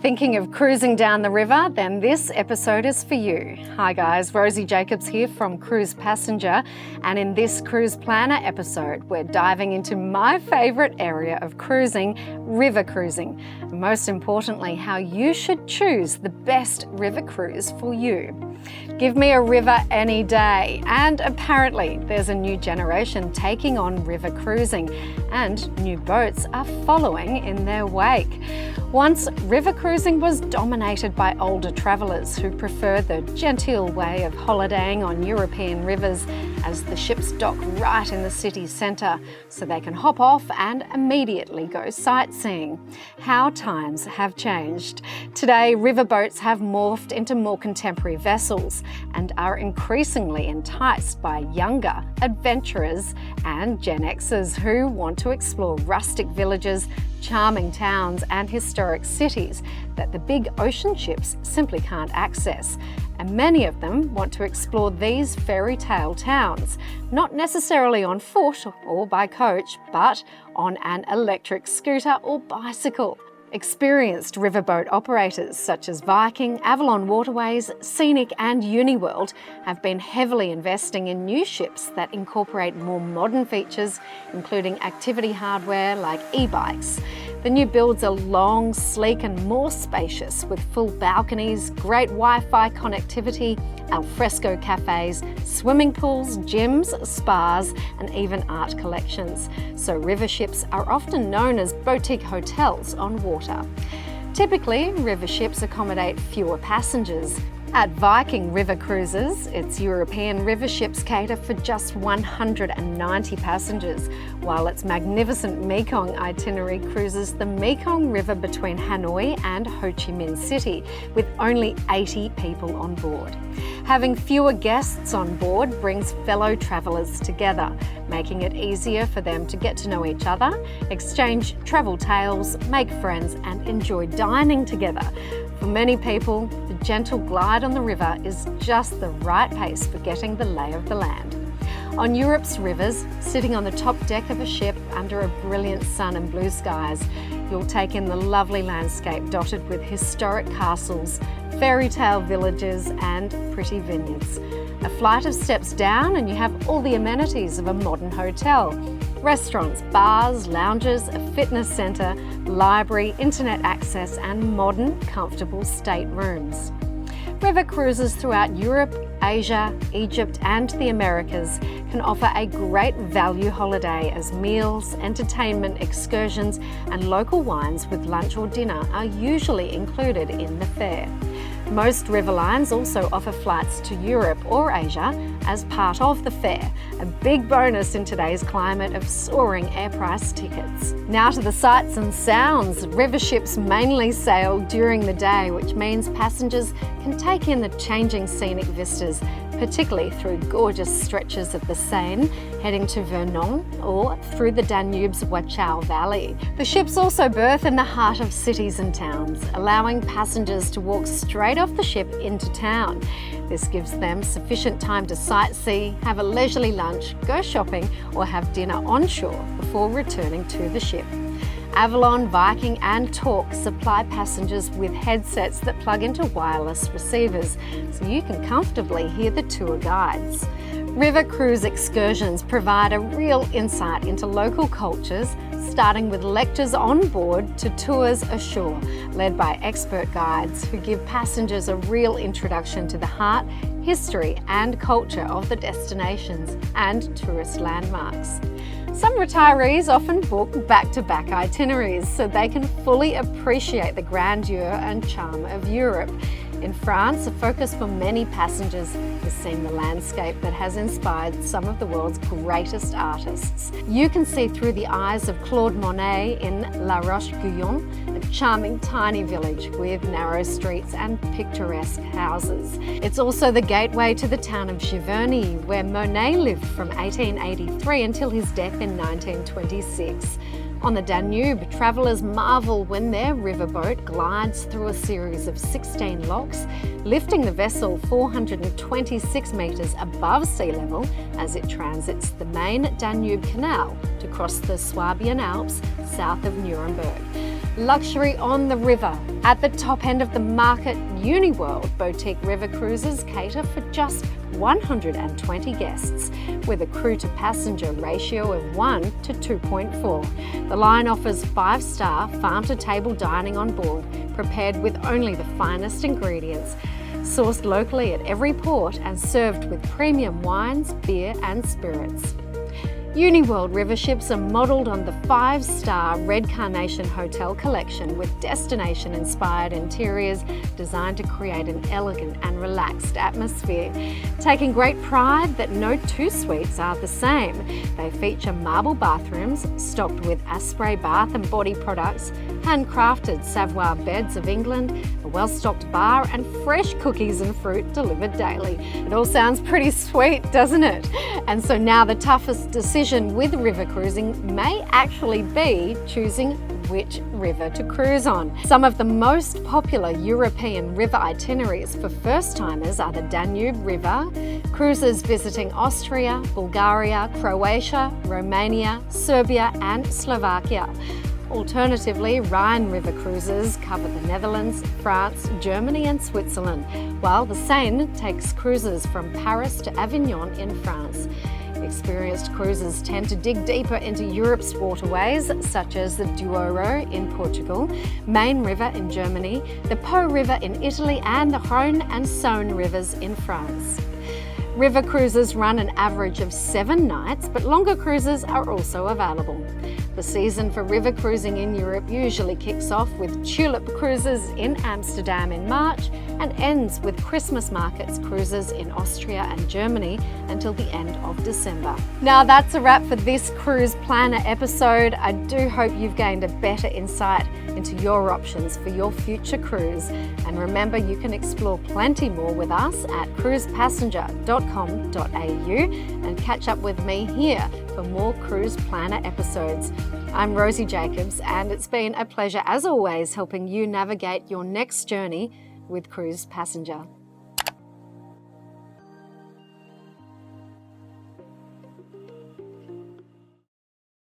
Thinking of cruising down the river? Then this episode is for you. Hi guys, Rosie Jacobs here from Cruise Passenger, and in this Cruise Planner episode, we're diving into my favourite area of cruising, river cruising. And most importantly, how you should choose the best river cruise for you. Give me a river any day, and apparently there's a new generation taking on river cruising, and new boats are following in their wake. Once, river cruising was dominated by older travellers who preferred the genteel way of holidaying on European rivers as the ships dock right in the city centre so they can hop off and immediately go sightseeing. How times have changed. Today, river boats have morphed into more contemporary vessels and are increasingly enticed by younger adventurers and Gen Xers who want to explore rustic villages, charming towns and historic cities that the big ocean ships simply can't access. And many of them want to explore these fairy tale towns, not necessarily on foot or by coach, but on an electric scooter or bicycle. Experienced riverboat operators such as Viking, Avalon Waterways, Scenic and Uniworld have been heavily investing in new ships that incorporate more modern features, including activity hardware like e-bikes. The new builds are long, sleek and more spacious with full balconies, great Wi-Fi connectivity, alfresco cafes, swimming pools, gyms, spas and even art collections. So river ships are often known as boutique hotels on water. Typically, river ships accommodate fewer passengers. At Viking River Cruises, its European river ships cater for just 190 passengers, while its magnificent Mekong itinerary cruises the Mekong River between Hanoi and Ho Chi Minh City, with only 80 people on board. Having fewer guests on board brings fellow travellers together, making it easier for them to get to know each other, exchange travel tales, make friends and enjoy dining together. For many people, the gentle glide on the river is just the right pace for getting the lay of the land. On Europe's rivers, sitting on the top deck of a ship under a brilliant sun and blue skies, you'll take in the lovely landscape dotted with historic castles, fairy tale villages and pretty vineyards. A flight of steps down and you have all the amenities of a modern hotel. Restaurants, bars, lounges, a fitness centre, library, internet access and modern, comfortable staterooms. River cruises throughout Europe, Asia, Egypt and the Americas can offer a great value holiday as meals, entertainment, excursions and local wines with lunch or dinner are usually included in the fare. Most river lines also offer flights to Europe or Asia as part of the fare, a big bonus in today's climate of soaring air price tickets. Now to the sights and sounds. River ships mainly sail during the day, which means passengers can take in the changing scenic vistas, particularly through gorgeous stretches of the Seine, heading to Vernon, or through the Danube's Wachau Valley. The ships also berth in the heart of cities and towns, allowing passengers to walk straight off the ship into town. This gives them sufficient time to sightsee, have a leisurely lunch, go shopping, or have dinner on shore before returning to the ship. Avalon, Viking and Torque supply passengers with headsets that plug into wireless receivers, so you can comfortably hear the tour guides. River cruise excursions provide a real insight into local cultures, starting with lectures on board to tours ashore, led by expert guides who give passengers a real introduction to the heart, history and culture of the destinations and tourist landmarks. Some retirees often book back-to-back itineraries so they can fully appreciate the grandeur and charm of Europe. In France, a focus for many passengers is seeing the landscape that has inspired some of the world's greatest artists. You can see through the eyes of Claude Monet in La Roche-Guyon, a charming tiny village with narrow streets and picturesque houses. It's also the gateway to the town of Giverny, where Monet lived from 1883 until his death in 1926. On the Danube, travellers marvel when their riverboat glides through a series of 16 locks, lifting the vessel 426 metres above sea level as it transits the main Danube Canal to cross the Swabian Alps south of Nuremberg. Luxury on the river, At the top end of the market, UniWorld boutique river cruises cater for just 120 guests, with a crew-to-passenger ratio of 1 to 2.4. The line offers 5-star farm-to-table dining on board, prepared with only the finest ingredients, sourced locally at every port and served with premium wines, beer and spirits. UniWorld river ships are modelled on the 5-star Red Carnation Hotel collection with destination-inspired interiors designed to create an elegant and relaxed atmosphere. Taking great pride that no two suites are the same, they feature marble bathrooms stocked with Asprey bath and body products, handcrafted Savoy beds of England, a well-stocked bar and fresh cookies and fruit delivered daily. It all sounds pretty sweet, doesn't it? And so now the toughest decision with river cruising may actually be choosing which river to cruise on. Some of the most popular European river itineraries for first-timers are the Danube River, cruisers visiting Austria, Bulgaria, Croatia, Romania, Serbia and Slovakia. Alternatively, Rhine River cruises cover the Netherlands, France, Germany and Switzerland, while the Seine takes cruises from Paris to Avignon in France. Experienced cruisers tend to dig deeper into Europe's waterways, such as the Douro in Portugal, Main River in Germany, the Po River in Italy and the Rhône and Saône rivers in France. River cruises run an average of 7 nights, but longer cruises are also available. The season for river cruising in Europe usually kicks off with tulip cruises in Amsterdam in March and ends with Christmas markets cruises in Austria and Germany until the end of December. Now that's a wrap for this Cruise Planner episode. I do hope you've gained a better insight into your options for your future cruise. And remember, you can explore plenty more with us at cruisepassenger.com.au and catch up with me here for more Cruise Planner episodes. I'm Rosie Jacobs, and it's been a pleasure as always helping you navigate your next journey with Cruise Passenger.